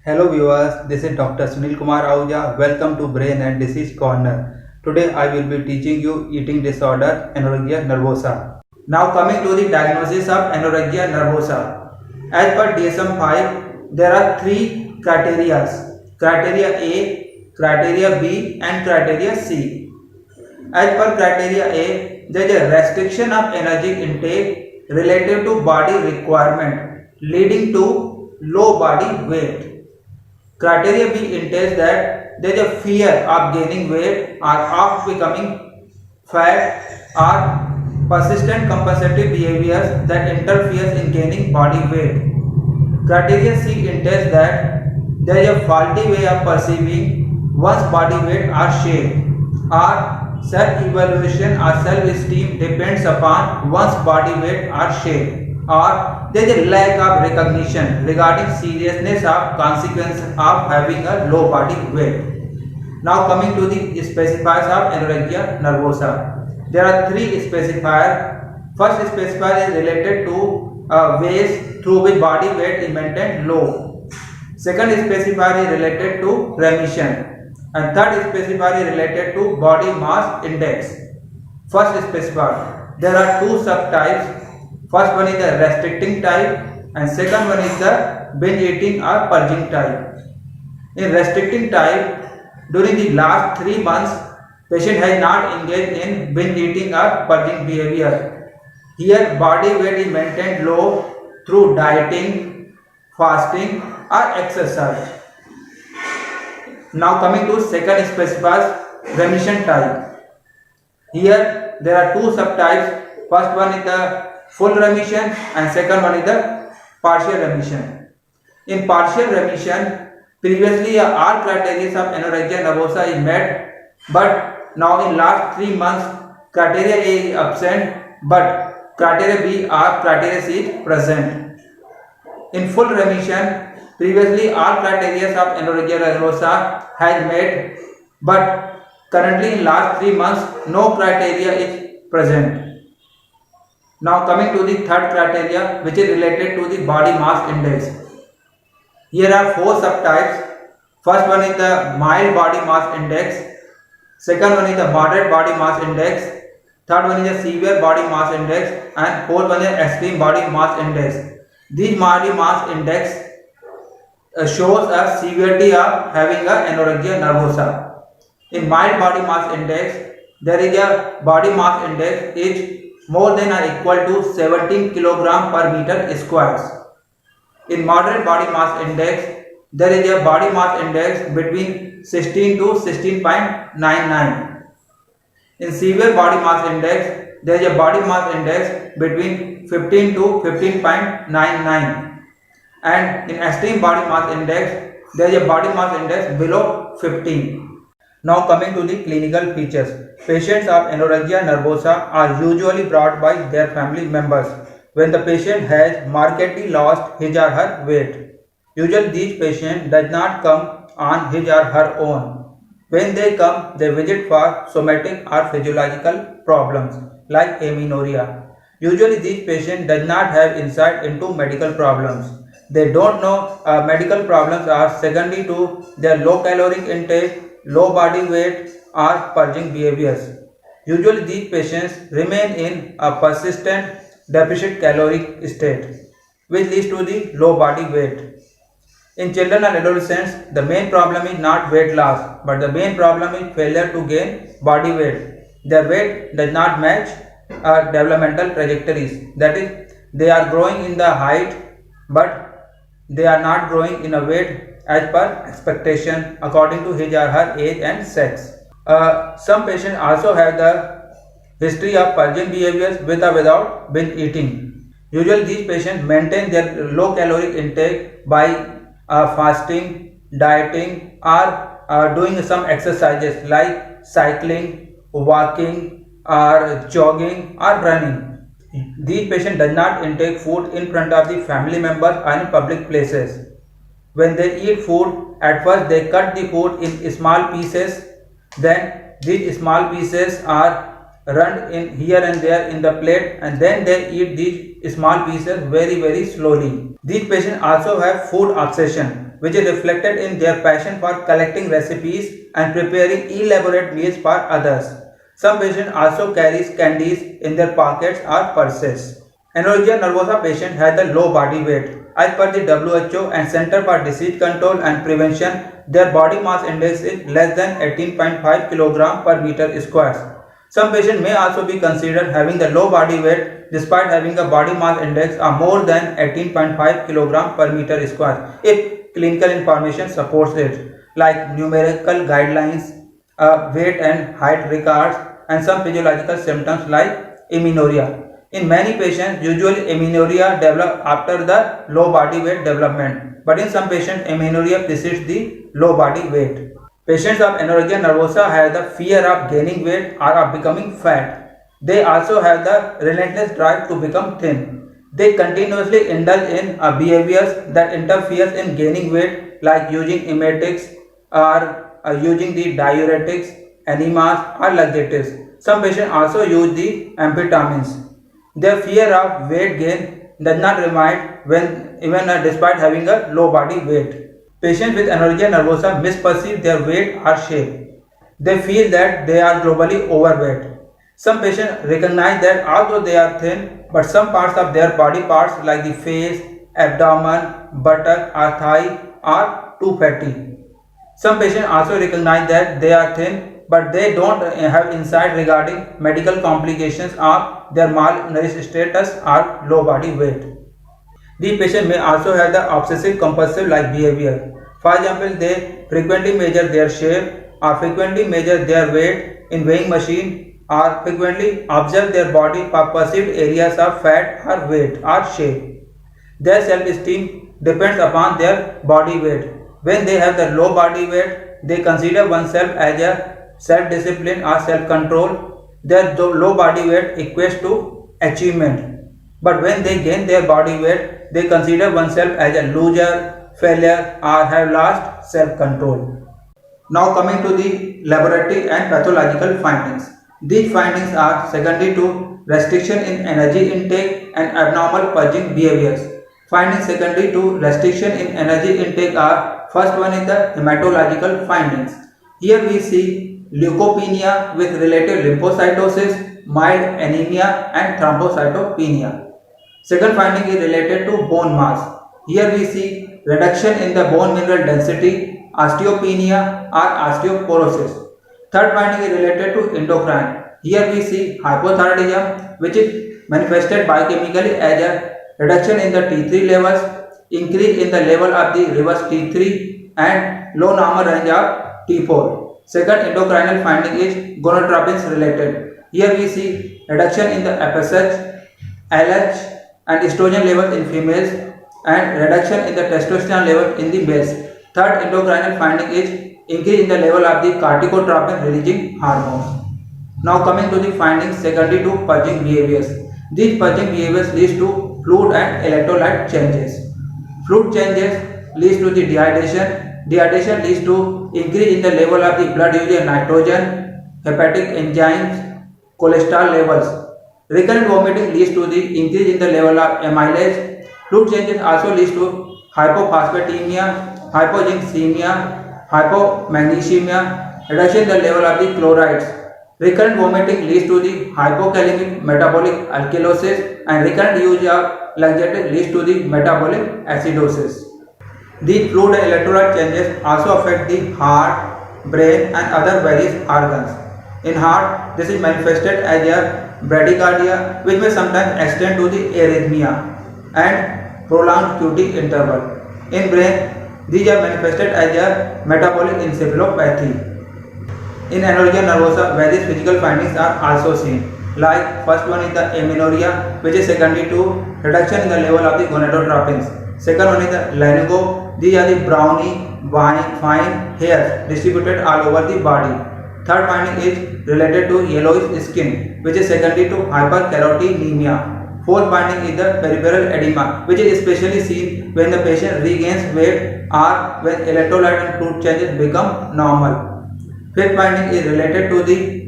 Hello viewers, this is Dr. Sunil Kumar Ahuja. Welcome to Brain and Disease Corner. Today I will be teaching you eating disorder Anorexia Nervosa. Now coming to the diagnosis of Anorexia Nervosa. As per DSM-5, there are three criteria: criteria A, criteria B and criteria C. As per criteria A, there is a restriction of energy intake relative to body requirement leading to low body weight. Criteria B entails that there is a fear of gaining weight or of becoming fat or persistent compensative behaviors that interferes in gaining body weight. Criteria C entails that there is a faulty way of perceiving one's body weight or shape, or self-evaluation or self-esteem depends upon one's body weight or shape, or there is a lack of recognition regarding seriousness of consequence of having a low body weight. Now coming to the specifiers of Anorexia Nervosa. There are three specifiers. First specifier is related to ways through which body weight is maintained low. Second specifier is related to remission. And third specifier is related to body mass index. First specifier. There are two subtypes. First one is the restricting type and second one is the binge eating or purging type. In restricting type, during the last 3 months, patient has not engaged in binge eating or purging behavior. Here body weight is maintained low through dieting, fasting or exercise. Now coming to second specifier, remission type. Here there are two subtypes. First one is the full remission and second one is the partial remission. In partial remission, previously all criteria of Anorexia Nervosa is met, but now in last 3 months criteria A is absent but criteria B or criteria C is present. In full remission, previously all criteria of Anorexia Nervosa has met, but currently in last 3 months no criteria is present. Now coming to the third criteria, which is related to the body mass index. Here are four subtypes. First one is the mild body mass index. Second one is the moderate body mass index. Third one is the severe body mass index. And fourth one is extreme body mass index. This body mass index shows a severity of having a Anorexia Nervosa. In mild body mass index, there is a body mass index is more than or equal to 17 kg per meter squares. In moderate body mass index, there is a body mass index between 16 to 16.99. In severe body mass index, there is a body mass index between 15 to 15.99. And in extreme body mass index, there is a body mass index below 15. Now coming to the clinical features. Patients of Anorexia Nervosa are usually brought by their family members when the patient has markedly lost his or her weight. Usually these patients does not come on his or her own. When they come, they visit for somatic or physiological problems like amenorrhea. Usually these patients does not have insight into medical problems. They don't know medical problems are secondary to their low caloric intake, low body weight or purging behaviors. Usually these patients remain in a persistent deficit caloric state, which leads to the low body weight. In children and adolescents, the main problem is not weight loss, but the main problem is failure to gain body weight. Their weight does not match developmental trajectories. That is, they are growing in the height, but they are not growing in a weight as per expectation according to his or her age and sex. Some patients also have the history of purging behaviors with or without binge eating. Usually these patients maintain their low caloric intake by fasting, dieting or doing some exercises like cycling, walking or jogging or running. These patients do not intake food in front of the family members or in public places. When they eat food, at first they cut the food in small pieces, then these small pieces are run in here and there in the plate and then they eat these small pieces very slowly. These patients also have food obsession. which is reflected in their passion for collecting recipes and preparing elaborate meals for others. Some patients also carry candies in their pockets or purses. Anorexia nervosa patient has a low body weight. As per the WHO and Center for Disease Control and Prevention, their body mass index is less than 18.5 kg per meter square. Some patients may also be considered having the low body weight despite having a body mass index of more than 18.5 kg per meter square if clinical information supports it, like numerical guidelines, weight and height records, and some physiological symptoms like amenorrhea. In many patients, usually amenorrhea develops after the low body weight development, but in some patients, amenorrhea precedes the low body weight. Patients of anorexia nervosa have the fear of gaining weight or of becoming fat. They also have the relentless drive to become thin. They continuously indulge in behaviors that interferes in gaining weight, like using emetics or using the diuretics, enemas or luxatives. Some patients also use the amphetamines. Their fear of weight gain does not remain when even despite having a low body weight. Patients with anorexia nervosa misperceive their weight or shape. They feel that they are globally overweight. Some patients recognize that although they are thin, but some parts of their body parts like the face, abdomen, buttock or thigh are too fatty. Some patients also recognize that they are thin, but they don't have insight regarding medical complications of their malnourished status or low body weight. These patients may also have the obsessive compulsive like behavior. For example, they frequently measure their shape or frequently measure their weight in weighing machine or frequently observe their body for perceived areas of fat or weight or shape. Their self-esteem depends upon their body weight. When they have the low body weight, they consider oneself as a self-discipline or self-control. Their low body weight equates to achievement. But when they gain their body weight, they consider oneself as a loser, failure or have lost self-control. Now coming to the laboratory and pathological findings. These findings are secondary to restriction in energy intake and abnormal purging behaviors. Findings secondary to restriction in energy intake are: first one is the hematological findings. Here we see leukopenia with related lymphocytosis, mild anemia and thrombocytopenia. Second finding is related to bone mass. Here we see reduction in the bone mineral density, osteopenia or osteoporosis. Third finding is related to endocrine. Here we see hypothyroidism, which is manifested biochemically as a reduction in the T3 levels, increase in the level of the reverse T3 and low normal range of T4. Second endocrinal finding is gonadotropins related. Here we see reduction in the FSH, LH and estrogen levels in females and reduction in the testosterone level in the males. Third endocrinal finding is increase in the level of the corticotropin releasing hormones. Now coming to the findings secondary to purging behaviors. These purging behaviors leads to fluid and electrolyte changes. Fluid changes leads to the dehydration. Dehydration leads to increase in the level of the blood urea nitrogen, hepatic enzymes, cholesterol levels. Recurrent vomiting leads to the increase in the level of amylase. Fluid changes also leads to hypophosphatemia, hypoglycemia, hypomagnesemia, reduction in the level of the chlorides. Recurrent vomiting leads to the hypokalemic metabolic alkalosis and recurrent use of laxative leads to the metabolic acidosis. These fluid and electrolyte changes also affect the heart, brain and other various organs. In heart, this is manifested as a bradycardia, which may sometimes extend to the arrhythmia and prolonged QT interval. In brain, these are manifested as a metabolic encephalopathy. In anorexia nervosa, various physical findings are also seen. Like first one is the amenorrhea, which is secondary to reduction in the level of the gonadotropins. Second one is the lanugo. These are the browny, fine hairs distributed all over the body. Third finding is related to yellowish skin, which is secondary to hypercarotenemia. Fourth finding is the peripheral edema, which is especially seen when the patient regains weight or when electrolyte and fluid changes become normal. Fifth finding is related to the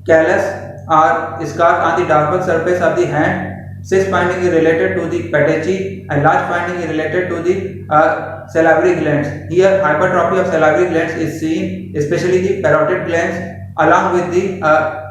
callus or scars on the dorsal surface of the hand, Sixth finding is related to the pedagogy, and last finding is related to the salivary glands. Here hypertrophy of salivary glands is seen, especially the parotid glands along with the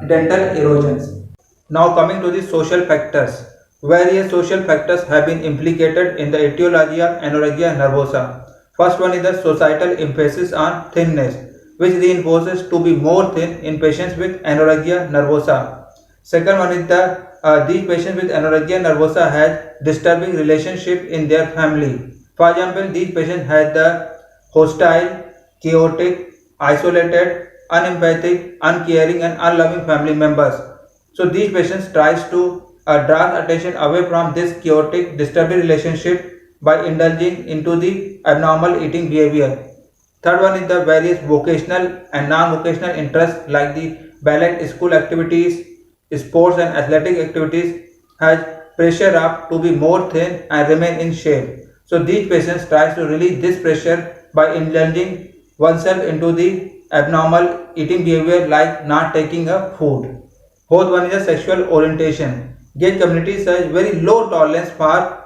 dental erosions. Now coming to the social factors. Various social factors have been implicated in the etiology of anorexia nervosa. First one is the societal emphasis on thinness, which reinforces to be more thin in patients with anorexia nervosa. Second one is these patients with anorexia nervosa has disturbing relationship in their family. For example, these patients have the hostile, chaotic, isolated, unempathic, uncaring and unloving family members. So these patients tries to draw attention away from this chaotic, disturbing relationship by indulging into the abnormal eating behavior. Third one is the various vocational and non-vocational interests like the ballet school activities, sports and athletic activities has pressure up to be more thin and remain in shape. So these patients try to release this pressure by indulging oneself into the abnormal eating behavior like not taking a food. Fourth one is a sexual orientation. Gay communities has very low tolerance for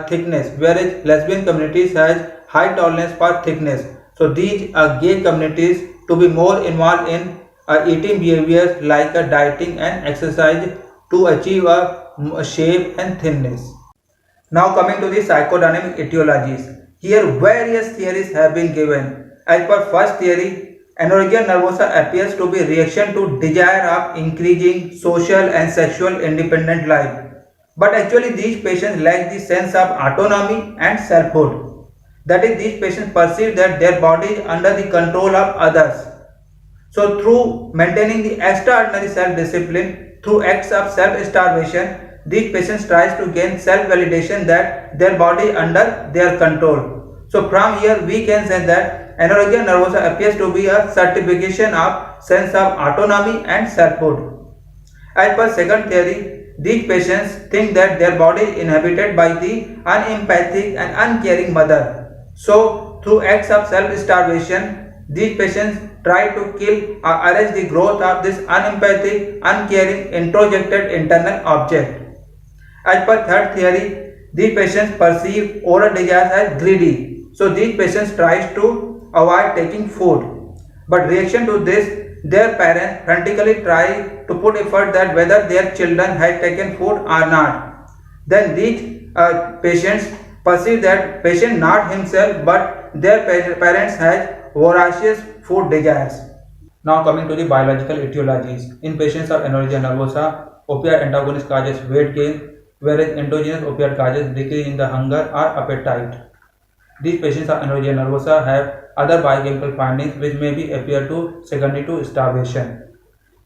thickness, whereas lesbian communities has high tolerance for thickness. So these gay communities to be more involved in eating behaviors like dieting and exercise to achieve a shape and thinness. Now coming to the psychodynamic etiologies. Here various theories have been given. As per first theory, anorexia nervosa appears to be reaction to desire of increasing social and sexual independent life. But actually these patients lack the sense of autonomy and selfhood. That is, these patients perceive that their body is under the control of others. So through maintaining the extraordinary self-discipline, through acts of self-starvation, these patients tries to gain self-validation that their body is under their control. So from here we can say that anorexia nervosa appears to be a certification of sense of autonomy and selfhood. As per second theory, these patients think that their body is inhabited by the unempathic and uncaring mother. So through acts of self-starvation, these patients try to kill or arrest the growth of this unempathic, uncaring, introjected internal object. As per third theory, these patients perceive oral desires as greedy. So these patients try to avoid taking food. But reaction to this, their parents frantically try to put effort that whether their children have taken food or not. Then these patients perceive that patient not himself but their parents has voracious food desires. Now coming to the biological etiologies. In patients of anorexia nervosa, opioid antagonist causes weight gain, whereas endogenous opioid causes decrease in the hunger or appetite. These patients of anorexia nervosa have other biochemical findings which may be appear to secondary to starvation.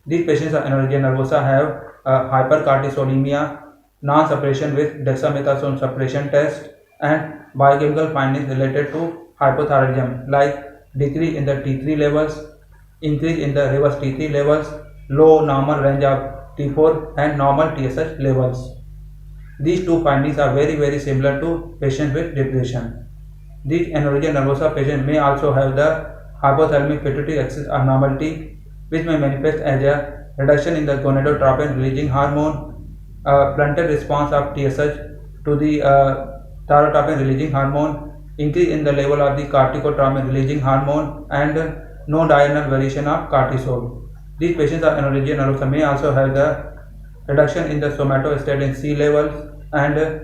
These patients of anorexia nervosa have hypercortisolemia, non-suppression with dexamethasone suppression test, and biochemical findings related to hypothyroidism like decrease in the T3 levels, increase in the reverse T3 levels, low normal range of T4 and normal TSH levels. These two findings are very similar to patients with depression. These anorexia nervosa patients may also have the hypothalamic pituitary axis abnormality, which may manifest as a reduction in the gonadotropin releasing hormone, blunted response of TSH to the thyrotropin releasing hormone, increase in the level of the corticotropin releasing hormone, and no diurnal variation of cortisol. These patients of anorexia nervosa may also have the reduction in the somatostatin C levels, and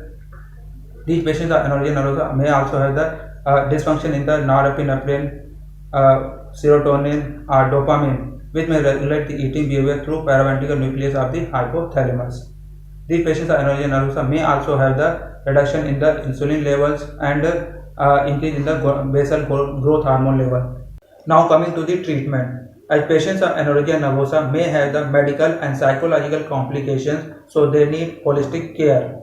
these patients of anorexia nervosa may also have the dysfunction in the norepinephrine, serotonin or dopamine, which may regulate the eating behavior through paraventricular nucleus of the hypothalamus. These patients of anorexia nervosa may also have the reduction in the insulin levels and increase in the basal growth hormone level. Now coming to the treatment. As patients of anorexia nervosa may have the medical and psychological complications, so they need holistic care.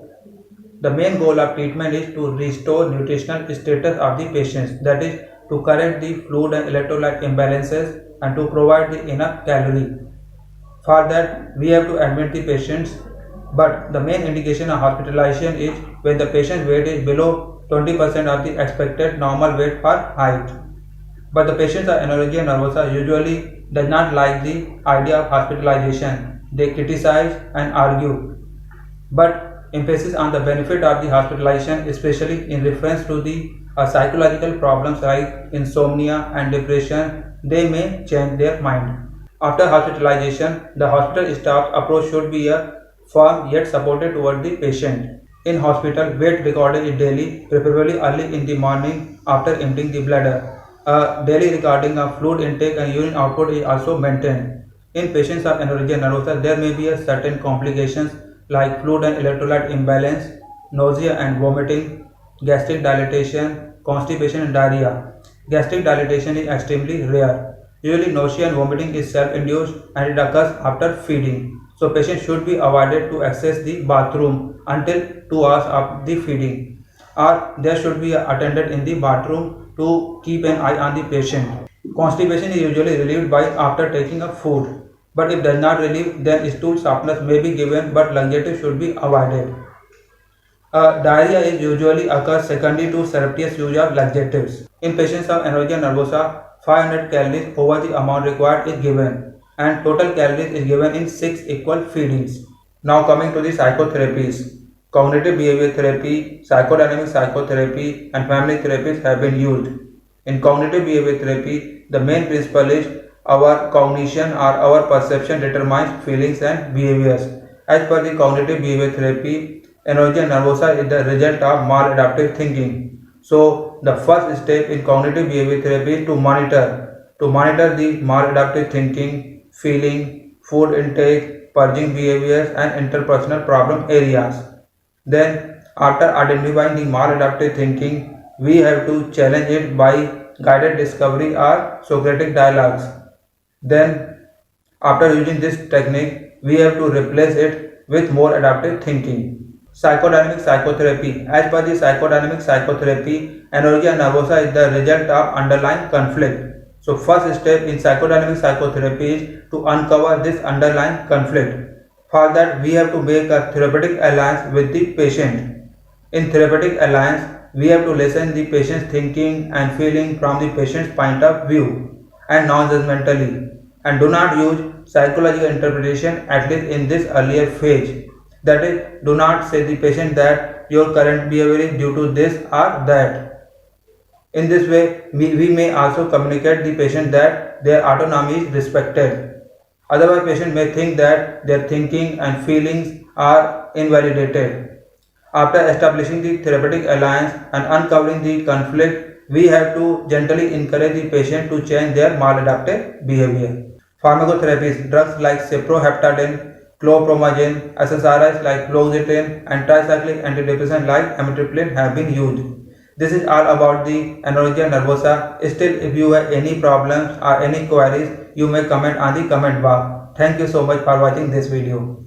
The main goal of treatment is to restore nutritional status of the patients, that is, to correct the fluid and electrolyte imbalances and to provide the enough calorie. For that, we have to admit the patients, but the main indication of hospitalization is when the patient weight is below 20% of the expected normal weight for height. But the patients of anorexia nervosa usually does not like the idea of hospitalization. They criticize and argue. But emphasis on the benefit of the hospitalization, especially in reference to the psychological problems like insomnia and depression. They may change their mind. After hospitalization, the hospital staff's approach should be a firm yet supported toward the patient. In hospital, weight recording is daily, preferably early in the morning after emptying the bladder. A daily recording of fluid intake and urine output is also maintained. In patients of anorexia nervosa, there may be a certain complications like fluid and electrolyte imbalance, nausea and vomiting, gastric dilatation, constipation and diarrhea. Gastric dilatation is extremely rare. Usually nausea and vomiting is self-induced and it occurs after feeding. So patients should be avoided to access the bathroom until 2 hours of the feeding, or there should be an attendant in the bathroom to keep an eye on the patient. Constipation is usually relieved by after taking a food, but if does not relieve, then stool softeners may be given, but laxatives should be avoided. Diarrhea is usually occurs secondary to surreptitious use of laxatives. In patients of anorexia nervosa, 500 calories over the amount required is given, and total calories is given in 6 equal feedings. Now coming to the psychotherapies. Cognitive behavior therapy, psychodynamic psychotherapy and family therapies have been used. In cognitive behavior therapy, the main principle is our cognition or our perception determines feelings and behaviors. As per the cognitive behavior therapy, anorexia nervosa is the result of maladaptive thinking. So the first step in cognitive behavior therapy is to monitor the maladaptive thinking, feeling, food intake, purging behaviors and interpersonal problem areas. Then after identifying the maladaptive thinking, we have to challenge it by guided discovery or Socratic dialogues. Then after using this technique, we have to replace it with more adaptive thinking. Psychodynamic psychotherapy. As per the psychodynamic psychotherapy, anorexia nervosa is the result of underlying conflict. So first step in psychodynamic psychotherapy is to uncover this underlying conflict. For that, we have to make a therapeutic alliance with the patient. In therapeutic alliance, we have to listen the patient's thinking and feeling from the patient's point of view and non-judgmentally, and do not use psychological interpretation at least in this earlier phase. That is, do not say the patient that your current behavior is due to this or that. In this way, we may also communicate the patient that their autonomy is respected. Otherwise, patient may think that their thinking and feelings are invalidated. After establishing the therapeutic alliance and uncovering the conflict, we have to gently encourage the patient to change their maladaptive behavior. Pharmacotherapies, drugs like cyproheptadine, chlorpromazine, SSRIs like fluoxetine, and tricyclic antidepressants like amitriptyline have been used. This is all about the anorexia nervosa. Still, if you have any problems or any queries, you may comment on the comment box. Thank you so much for watching this video.